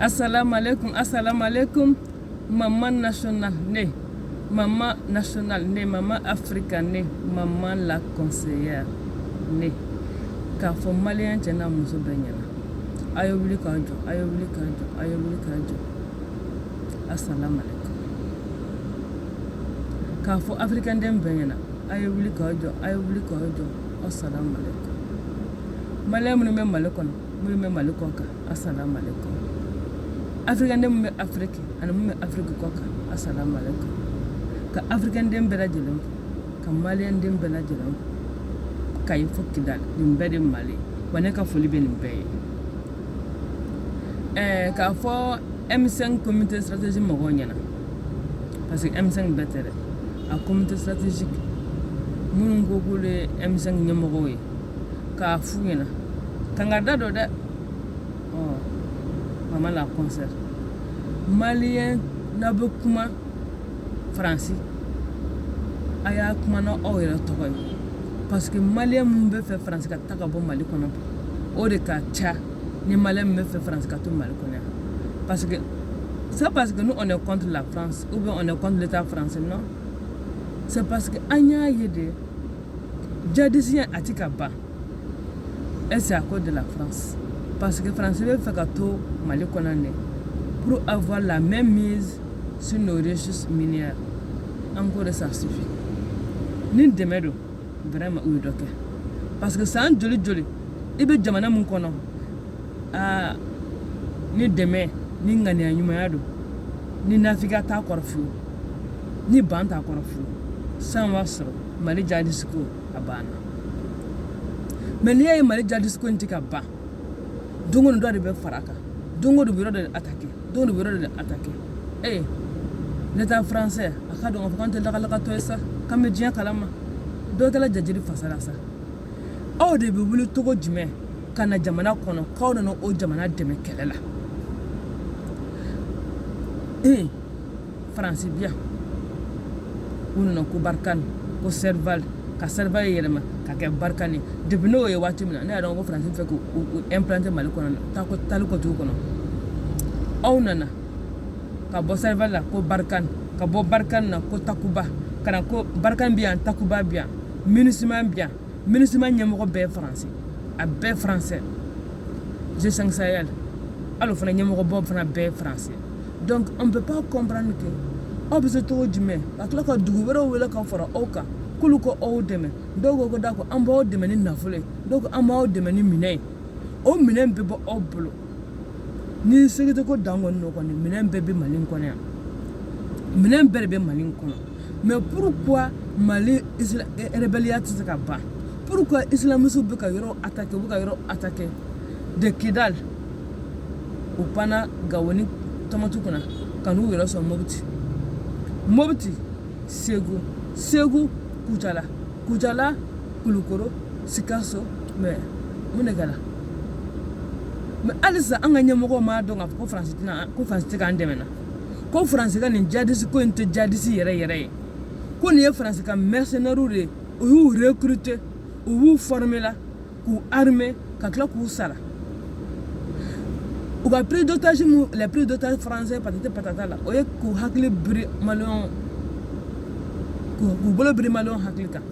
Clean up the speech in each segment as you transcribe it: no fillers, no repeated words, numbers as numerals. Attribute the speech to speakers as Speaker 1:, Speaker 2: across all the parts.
Speaker 1: Assalamu alaikum. Maman nationale née. Maman nationale née. Maman africaine née. Maman la conseillère née. K'a fɔ maliyɛn cɛ n'a muso bɛɛ ɲɛna. A ye wuli k'a jɔ. A ye wuli k'a jɔ. A ye wuli k'a jɔ. Assalamu alaikum. K'a fɔ africain den bɛɛ ɲɛna. A ye wuli k'a jɔ. A ye wuli k'a jɔ. Assalamu alaikum. Maliyɛn minnu bɛ Mali kɔnɔ, minnu bɛ Mali kɔ kan. Assalamu alaikum. Africain den min bɛ Afrique ani min bɛ Afrique kɔ kan. Assalamu alaikum. Ka africain den bɛɛ lajɛlen fo. Ka maliyɛn den bɛɛ lajɛlen fo. Kayi fo Kidali nin bɛɛ de Mali wa ne ka foli bɛ nin bɛɛ ye. K'a fɔ M5 comité stratégique mɔgɔw ɲɛna parce que M5 bɛɛ tɛ dɛ a comité stratégique minnu ko k'olu ye M5 ɲɛmɔgɔw ye k'a f'u ɲɛna kangada dɔ dɛ maman la concert maliyɛn n'a bɛ kuma faransi a y'a kuma n'aw yɛrɛ tɔgɔ ye. Parce que malien mun bɛ fɛ France ka ta ka bɔ Mali kɔnɔ o de ka ca ni malien mun bɛ fɛ France ka to Mali kɔnɔ. Parce que c'est parce que nous on est contre la France ou bien on est contre l'état français, non, c'est parce que an y'a ye de jadisiya a ti ka ban et c'est à cause de la France. Parce que France bɛ fɛ ka to Mali kɔnɔ de pour avoir la même mise sur nos ressources minières. Encore ça suffit ni dɛmɛ don vraiment u ye dɔ kɛ parce que san joli i bɛ jamana mun kɔnɔ ni dɛmɛ ni ŋaniya ɲumanya don ni nafigiya t'a kɔrɔ fiyewu ni ban t'a kɔrɔ fiyewu san b'a sɔrɔ Mali jadisiko a banna. Mais n'i y'a ye Mali jadisiko in ti ka ban don o don dɔ de bɛ fara a kan don o don u bɛ yɔrɔ dɔ de attaquer don o don u bɛ yɔrɔ dɔ de attaquer. L'état français a ka dɔn k'a fɔ k'an tɛ lakalakatɔ ye sa k'an bɛ diɲɛ kalama. Dɔw tala jajiri fasala sa aw de bɛ wuli togo jumɛn ka na jamana kɔnɔ k'aw nana o jamana dɛmɛ kɛlɛ la. Faransi biya u nana ko Barkhane ko Serval ka Serval yɛlɛma ka kɛ Barkhane depuis n'o ye waati min na ne y'a dɔn ko Faransi fɛ k'u implanter Mali kɔnɔ talikɔtugu kɔnɔ. Aw nana ka bɔ Serval la ko Barkhane ka bɔ Barkhane na ko Takuba ka na ko Barkhane bi yan Takuba bi yan MINUSMA bi yan MINUSMA ɲɛmɔgɔ bɛɛ Faransi a bɛɛ français G5 Sahel al'o fana ɲɛmɔgɔbaw fana bɛɛ français. Donc on peut pas comprendre que aw bɛ se cogo jumɛn ka tila ka dugu wɛrɛw wele ka fara aw kan k'olu ko aw dɛmɛ dɔw ko ko d'accord an b'aw dɛmɛ ni nafolo ye dɔw ko an b'aw dɛmɛ ni minɛn ye o minɛn bɛ bɔ aw bolo ni sécurité ko dan kɔni don kɔni minɛn bɛɛ bɛ Mali kɔnɔ yan minɛn bɛɛ de bɛ Mali kɔnɔ. Mais pourquoi Mali rébellion tɛ se ka ban? Pourquoi islamistes bɛ ka yɔrɔ attaquer de Kidal u panna Gao ni Tɔmɔtu kunna ka n'u yɛrɛ sɔrɔ Mopti Segu Kucala Kulukoro Sikaso mais mun de kɛra? Mais halisa an ka ɲɛmɔgɔw m'a dɔn k'a fɔ ko Faransi tɛ k'an dɛmɛ na ko Faransi ka nin jadisi ko in tɛ jadisi yɛrɛ ye ko nin ye Faransi ka mercenaires de u y'u recruter u y'u former la k'u armer ka tila k'u sara u ka prise d'otage les prises d'otage français patata la o ye k'u hakili biri maliyɛnw k'u bolo biri maliyɛnw hakili kan.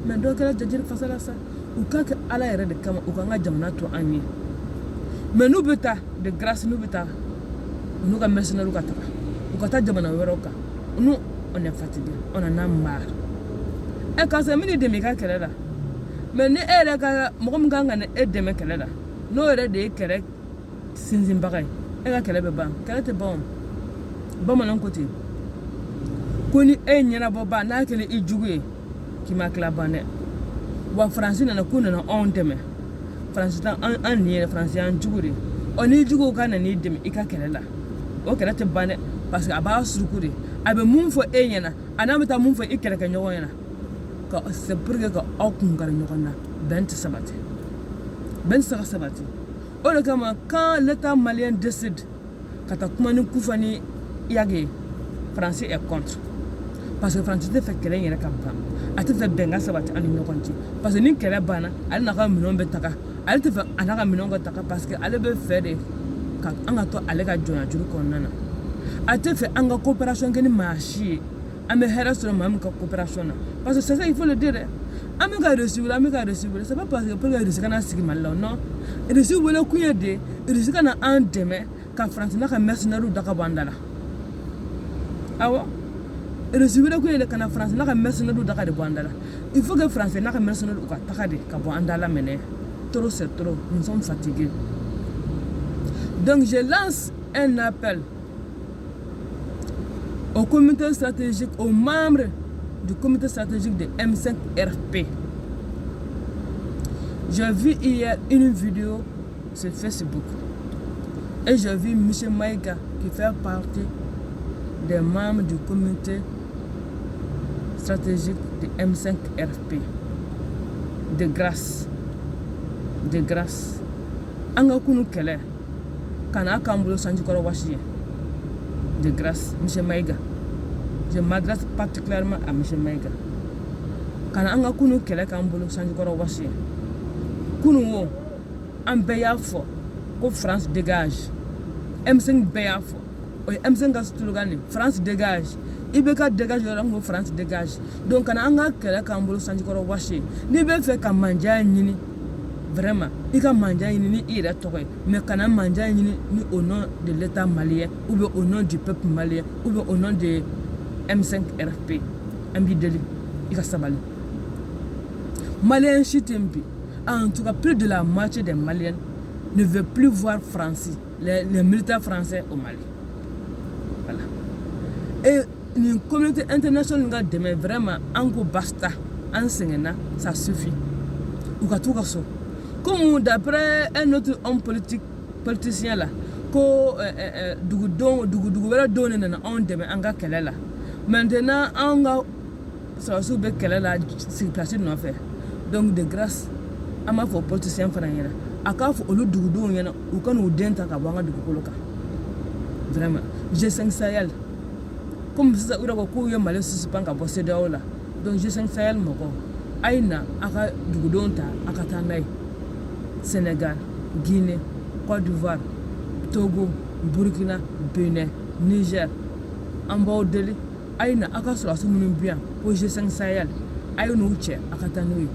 Speaker 1: Mais dɔw kɛra jajiri fasala sa u ka kɛ Ala yɛrɛ de kama u ka an ka jamana to an ye. Mais n'u bɛ taa de grâce n'u bɛ taa u n'u ka mercenaires ka taga u ka taa jamana wɛrɛw kan nous on est fatigué on en a marre. K'a sɔrɔ min dɛmɛ i ka kɛlɛ la mais ni e yɛrɛ ka mɔgɔ min kan ka e dɛmɛ kɛlɛ la n'o yɛrɛ de ye kɛlɛ sinsinbaga ye e ka kɛlɛ bɛ ban kɛlɛ tɛ ban o bamananw ko ten ko ni e ɲɛnabɔba n'a kɛlen i jugu ye k'i ma tila ban dɛ. Wa Faransi nana k'u nana anw dɛmɛ Faransi ta an nin yɛrɛ Faransi y'an jugu de n'i jugu ka na n'i dɛmɛ i ka kɛlɛ la o kɛlɛ tɛ ban dɛ parce que a b'a suruku de a bɛ mun fɔ e ɲɛna a n'a bɛ taa mun fɔ i kɛlɛkɛɲɔgɔn ɲɛna c'est pour que aw kun gari ɲɔgɔn na bɛn tɛ sabati bɛn tɛ se ka sabati. O de kama quand l'état malien décide ka taa kuma ni Kufa ni Yage Faransi est contre parce que Faransi tɛ fɛ kɛlɛ in yɛrɛ ka ban a tɛ fɛ bɛn ka sabati ani ɲɔgɔn cɛ parce que ni kɛlɛ banna ale n'a ka minɛnw bɛ taga ale tɛ fɛ a n'a ka minɛnw ka taga parce que ale bɛ fɛ de anga to alega joya juru konnana ate fe anga coopération keni marché ame hera sur mam ka coopération na parce que c'est ça il faut le dire ame ka recevoir c'est pas parce que pour le risque na sigi mal non recevoir le kuye de risque na en demain ka France na ka mercenaire da ka bandala awo recevoir le kuye de kana France na ka mercenaire da ka de bandala il faut que France na ka mercenaire ka takade ka bandala mene trop c'est trop nous sommes fatigués. Donc je lance un appel au comité stratégique, aux membres du comité stratégique de M5RP. J'ai vu hier une vidéo sur Facebook et j'ai vu M. Maïga qui fait partie des membres du comité stratégique de M5RP. De grâce. Anga kunu kele kana kambulo sanji koro washi de grâce M. Maïga. Je m'adresse particulièrement à M. Maïga. Kana anga kunu kele kambulo sanji koro washi kunu wo an beya fo ko France dégage M5 beya fo o M5 ga slogan France dégage ibeka dégage rango France dégage donc kana anga kele kambulo sanji koro washi ni be fe ka manja nyini vraiment il ka manja ni ira tokoy mais kana manja ni au nom de l'état malien ou bien au nom du peuple malien ou bien au nom de M5RP ambi deli il ka sabali malien chitembi en tout cas plus de la moitié des maliens ne veut plus voir français les militaires français au Mali. Voilà. Et une communauté internationale demain vraiment ango basta enseignant ça suffit ou ka tout so. Comme d'après un autre homme politicien là, que Dougou vera donné na on demain anga kelela. Maintenant anga ça sous be kelela c'est placé non fait. Donc de grâce ama fo politicien franyela. Aka fo olu Dougou yana ou kan ou denta ka banga Dougou koloka. Vraiment, G5 Sahel. Comme ça ura ko yo malé suspend ka bosse de ola. Donc G5 Sahel moko. Aina aka Dougou donta aka tanay. Sénégal, Guinée, Côte d'Ivoire, Togo, Burkina, Bénin, Niger, Ambaudeli, Aïna, Akasura Sumunubian, pour G5 Sahel, Aïnouche, Akatanoué.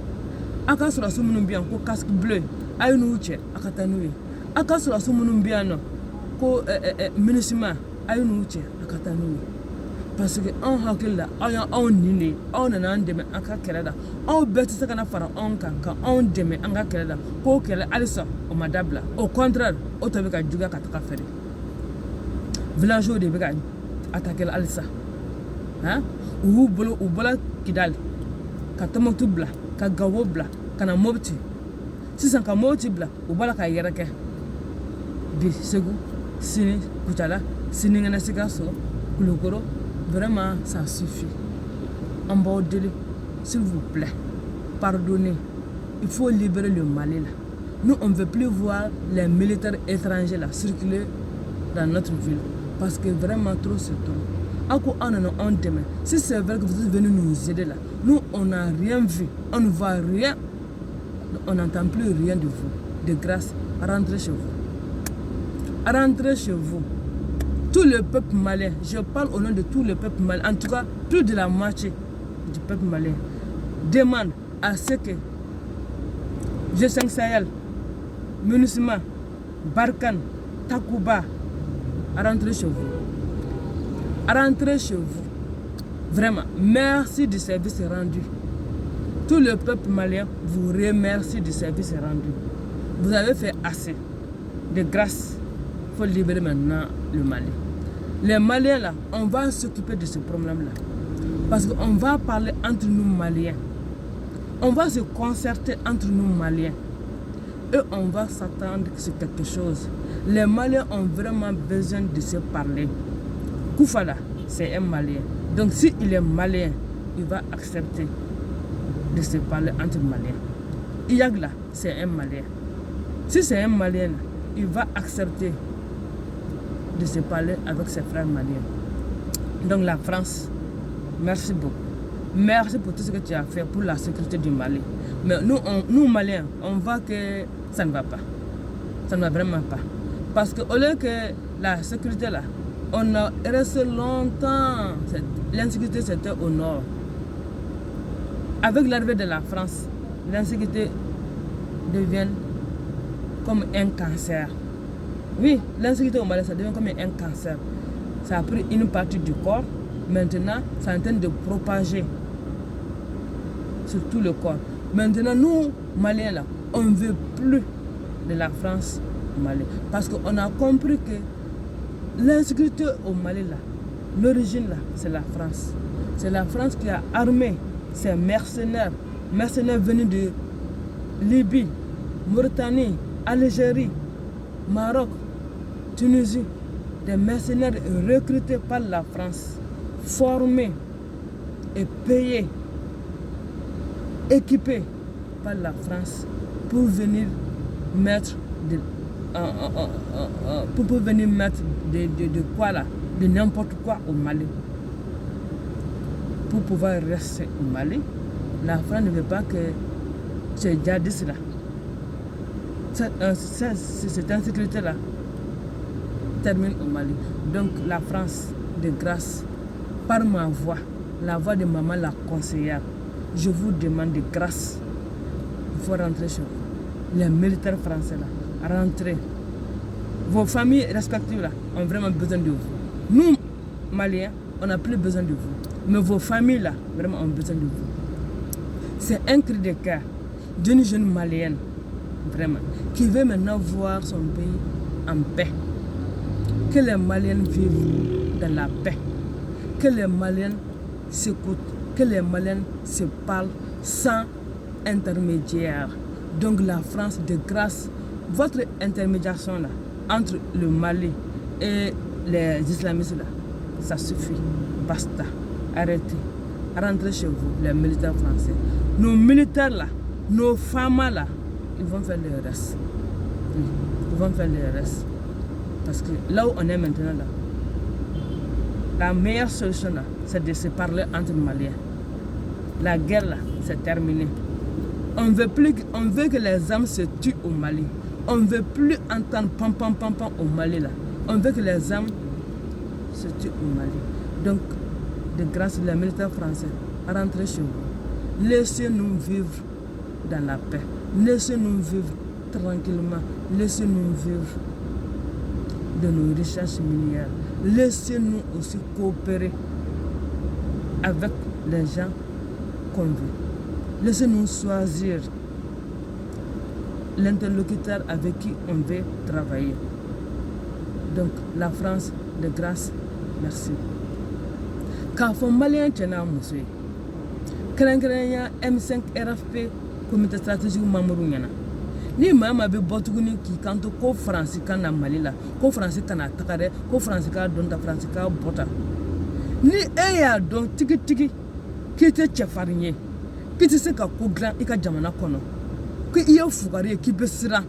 Speaker 1: Akasura Sumunubian, pour Casque Bleu, Aïnouche, Akatanoué. Akasura Sumunubian, pour Municima, Aïnouche, Akatanoué. Parce que on hakil la on nini on nan deme aka kelada on beti saka na fara on kan on deme anga kelada ko kele alisa o madabla au contraire o to be ka juga ka taka fere villageois de be ka attaquer alisa hein ou bolo kidal ka tomotu bla ka gawo bla kana mobti sisan ka mobti bla o bala ka yereke bi segu sini kutala sini ngana sigaso kulukoro. Vraiment, ça suffit. En bas de s'il vous plaît, pardonnez. Il faut libérer le Mali là. Nous, on ne veut plus voir les militaires étrangers là circuler dans notre ville. Parce que vraiment, trop c'est trop. On demain. Si c'est vrai que vous êtes venus nous aider là, nous, on n'a rien vu. On ne voit rien. On n'entend plus rien de vous. De grâce, rentrez chez vous. Rentrez chez vous. Tout le peuple malien, je parle au nom de tout le peuple malien, en tout cas plus de la moitié du peuple malien, demande à ce que G5 Sahel, Municima, Barkhane, Takuba, rentrez chez vous. Rentrez chez vous. Vraiment, merci du service rendu. Tout le peuple malien vous remercie du service rendu. Vous avez fait assez. De grâce, il faut libérer maintenant le Mali. Les Maliens là, on va s'occuper de ce problème-là. Parce qu'on va parler entre nous Maliens. On va se concerter entre nous Maliens. Et on va s'attendre sur quelque chose. Les Maliens ont vraiment besoin de se parler. Koufala, c'est un Malien. Donc s'il est Malien, il va accepter de se parler entre Maliens. Iyagla, c'est un Malien. Si c'est un Malien, il va accepter de se parler avec ses frères maliens. Donc la France, merci beaucoup. Merci pour tout ce que tu as fait pour la sécurité du Mali. Mais nous Maliens, on voit que ça ne va pas. Ça ne va vraiment pas. Parce qu'au lieu que la sécurité là, on a resté longtemps, l'insécurité c'était au nord. Avec l'arrivée de la France, l'insécurité devient comme un cancer. Oui, l'insécurité au Mali, ça devient comme un cancer. Ça a pris une partie du corps. Maintenant, ça est en train de propager sur tout le corps. Maintenant, nous, Maliens, là, on ne veut plus de la France au Mali. Parce qu'on a compris que l'insécurité au Mali, là, l'origine, là, c'est la France. C'est la France qui a armé ces mercenaires venus de Libye, Mauritanie, Algérie, Maroc, Tunisie, des mercenaires recrutés par la France, formés et payés, équipés par la France pour venir mettre de quoi là, de n'importe quoi au Mali. Pour pouvoir rester au Mali, la France ne veut pas que ces djihadistes là, cette insécurité là, termine au Mali. Donc la France, de grâce, par ma voix, la voix de maman la conseillère, je vous demande de grâce, il faut rentrer chez vous. Les militaires français là, rentrez. Vos familles respectives là ont vraiment besoin de vous. Nous, Maliens, on n'a plus besoin de vous. Mais vos familles là, vraiment ont besoin de vous. C'est un cri de cœur d'une jeune malienne, vraiment, qui veut maintenant voir son pays en paix. Que les Maliens vivent dans la paix. Que les Maliens s'écoutent. Que les Maliens se parlent sans intermédiaire. Donc la France, de grâce, votre intermédiation là, entre le Mali et les islamistes là, ça suffit. Basta. Arrêtez. Rentrez chez vous, les militaires français. Nos militaires là, nos femmes là, ils vont faire le reste. Ils vont faire le reste. Parce que là où on est maintenant là, la meilleure solution là, c'est de se parler entre Maliens. La guerre là, c'est terminé. On veut que les âmes se tuent au Mali. On ne veut plus entendre pam pam pam pam au Mali là. On veut que les âmes se tuent au Mali. Donc, de grâce les militaires français, rentrez chez vous. Laissez-nous vivre dans la paix. Laissez-nous vivre tranquillement. Laissez-nous vivre de nos recherches minières. Laissez-nous aussi coopérer avec les gens qu'on veut. Laissez-nous choisir l'interlocuteur avec qui on veut travailler. Donc, la France, de grâce, merci. Quand on malien tient monsieur, Krengrenya M5 RFP, comité stratégique Mamourou Yana. Ni mama be botuguni ki kanto ko France kana Malila, ko France kana takare, ko France ka donta France ka bota. Ni eya don tiki tiki ki te chefarinye. Ki te se ka ko grand ika jamana kono. Ki iya fugari ki be sira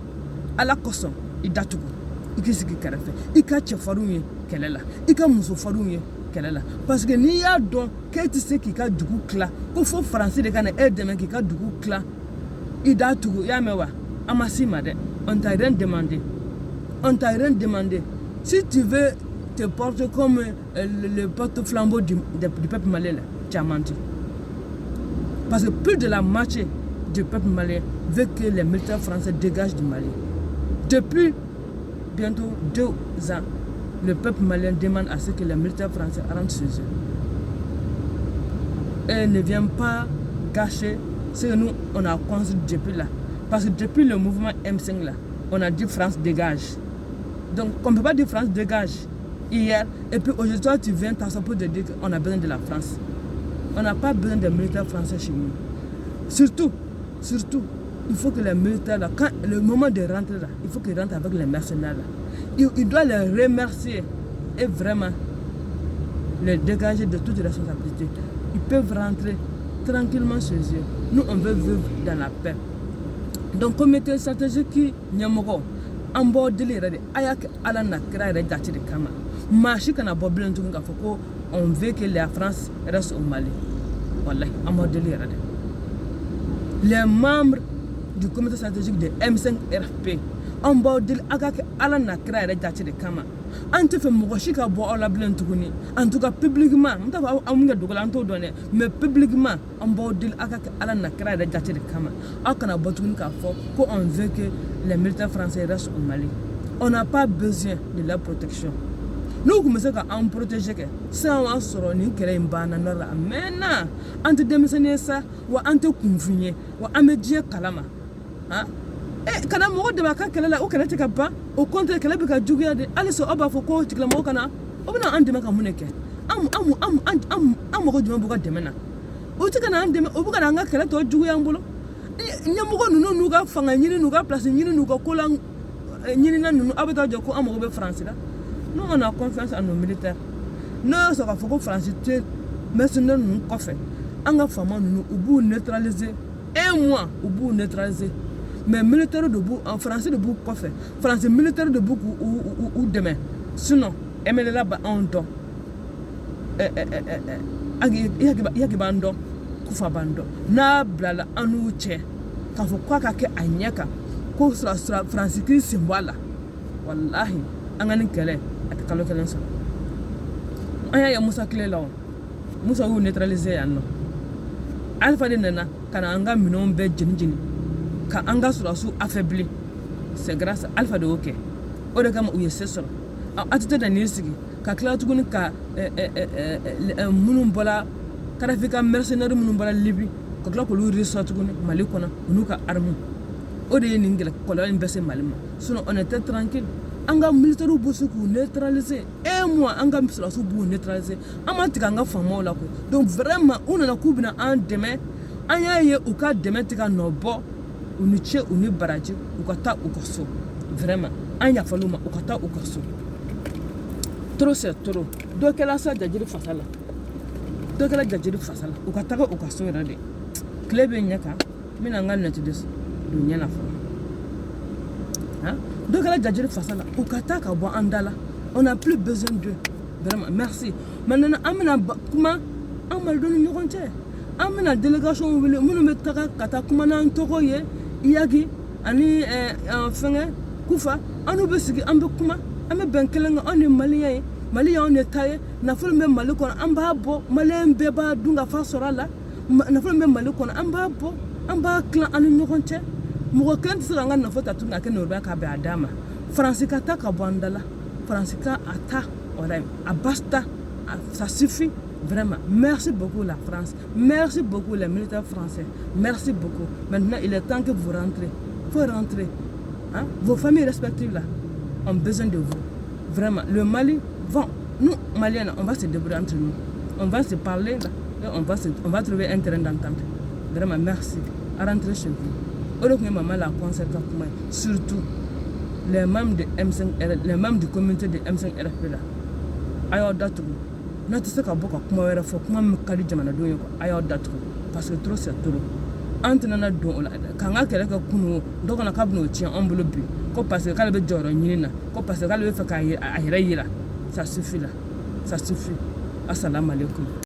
Speaker 1: ala koso idatugo. Iki sigi karafe. Ika chefarunye kelela. Ika muso farunye kelela. Parce que ni ya don ki te se ki ka dugu kla, ko fo France de kana edeme ki ka dugu kla. Idatugo ya mewa. On t'a rien demandé. On t'a rien demandé. Si tu veux te porter comme le porte-flambeau du peuple malien, tu as menti. Parce que plus de la moitié du peuple malien veut que les militaires français dégagent du Mali. Depuis bientôt 2 ans, le peuple malien demande à ce que les militaires français rentrent chez eux. Et ne viennent pas gâcher ce que nous, on a construit depuis là. Parce que depuis le mouvement M5 là, on a dit France dégage. Donc on ne peut pas dire France dégage hier et puis aujourd'hui tu viens t'asseoir pour te dire qu'on a besoin de la France. On n'a pas besoin des militaires français chez nous. Surtout, il faut que les militaires là, quand le moment de rentrer là, il faut qu'ils rentrent avec les mercenaires là. Il doit les remercier et vraiment les dégager de toute responsabilité. Ils peuvent rentrer tranquillement chez eux. Nous on veut vivre dans la paix. Donc, comité stratégique qui Nyamogo, en bord de l'ire, Ayak Alana Kra et Dati de Kama. Machikana Boblin Tunga Foko, on veut que la France reste au Mali. Voilà, en bord de l'ire. Les membres du comité stratégique de M5 RFP, an b'aw deli a ka kɛ Ala n'a kira yɛrɛ jati de kama an tɛ fɛ mɔgɔ si ka bɔ aw la bilen tuguni en tout cas publiquement n t'a fɔ aw min kɛ dogo la an t'o dɔn dɛ mais publiquement an b'aw deli a ka kɛ Ala n'a kira yɛrɛ jati de kama aw kana bɔ tuguni k'a fɔ ko on veut que les militaires français restent au Mali. On n'a pas besoin de leur protection. Nous commençons à en protéger sans en sortir ni kɛlɛ in banna nord la maintenant an tɛ denmisɛnnin sa wa an tɛ kunfinye wa an bɛ diɲɛ kalama kana mɔgɔ dɛmɛ a ka kɛlɛ la o kɛlɛ tɛ ka ban au contraire kɛlɛ bɛ ka juguya de hali sɔn aw b'a fɔ ko tigilamɔgɔ kana o bɛna an dɛmɛ ka mun de kɛ an mɔgɔ jumɛn b'u ka dɛmɛ na o tɛ ka na an dɛmɛ o bɛ ka na an ka kɛlɛ tɔ juguya an bolo ɲɛmɔgɔ ninnu n'u ka fanga ɲini n'u ka place ɲini n'u ka ko la ɲinina ninnu aw bɛ taa jɔ ko an mago bɛ Faransi la. Nous on a confiance en nos militaires. Nous ça va faut que France tue mercenaires nous kɔfɛ an ka fama ninnu u b'u neutraliser un mois u b'u neutraliser mais militaire de b'u Français de b'u kɔfɛ France militaire de b'u u dɛmɛ sinon MLA ba anw dɔn yaki b'an dɔn Kufa b'an dɔn n'a bilala an n'u cɛ k'a fɔ k'a ka kɛ a ɲɛ kan ko France k'i sen bɔ a la walahi an ka nin kɛlɛ a tɛ kalo kelen sɔrɔ an y'a ye Musa tile la o Musa y'u neutraliser yan nɔ Alpha de nana ka na an ka minɛnw bɛɛ jeni ka an ka sɔrɔsiw affaiblir c'est grâce Alpha de y'o kɛ o de kama u ye se sɔrɔ a tɛ da n'i sigi ka tila tuguni ka minnu bɔra Kadhafi ka mercenaires minnu bɔra Libye ka tila k'olu resort tuguni Mali kɔnɔ u n'u ka armes o de ye nin kɔlɔlɔ in bɛɛ se Mali ma sinon on était tranquille an ka militaires b'u se k'u neutraliser un mois an ka sɔrɔsiw b'u neutraliser an ma tigɛ an ka faamaw la koyi donc vraiment u nana k'u bɛna an dɛmɛ an y'a ye u ka dɛmɛ tɛ ka nɔ bɔ u ni ce u ni baraji u ka taa u ka so vraiment an yafal'u ma u ka taa u ka so trop c'est trop dɔ kɛla sa Jajiri fasa la u ka taga u ka so yɛrɛ de tile bɛ ɲɛ kan n bɛna n ka nɛti don ɲɛ na fɔlɔ dɔ kɛla Jajiri fasa la u ka taa ka bɔ an da la on n'a plus besoin d'eux vraiment merci maintenant an bɛna kuma an malidenw ni ɲɔgɔn cɛ an bɛna délégation wele minnu bɛ taga ka taa kuma n'an tɔgɔ ye Yaki ani fɛngɛ Kufa an n'u bɛ sigi an bɛ kuma an bɛ bɛn kelen kan anw ye maliyɛn ye Mali y'anw de ta ye nafolo bɛ Mali kɔnɔ an b'a bɔ maliyɛn bɛɛ b'a dun ka fa sɔrɔ a la nafolo bɛ Mali kɔnɔ an b'a bɔ an b'a tilan an ni ɲɔgɔn cɛ mɔgɔ kelen tɛ se k'an ka nafolo ta tuguni ka kɛ nɔrɔya k'a bɛn a d'a ma Faransi ka taa ka bɔ an da la Faransi ka a ta a basta ça suffit vraiment merci beaucoup la France merci beaucoup les militaires français merci beaucoup maintenant il est temps que vous rentrez faut rentrer vos familles respectives là ont besoin de vous vraiment le Mali nous Maliens on va se débrouiller entre nous on va se parler là et on va trouver un terrain d'entente vraiment merci à rentrer chez vous au maman la concert surtout les membres de M5R les membres du comité de M5RFP là ayo datugu na tɛ se ka bɔ ka kuma wɛrɛ fɔ kuma min ka di jamanadenw ye a y'aw datugu parce que trop c'est trop an tɛna don o la k'an ka kɛlɛ kɛ kunu dɔ kana k'a bɛna o tiɲɛ an bolo bi ko parce que k'ale bɛ jɔyɔrɔ ɲini na ko parce que k'ale bɛ fɛ k'a yɛrɛ yira ça suffit là ça suffit assalamu alaikum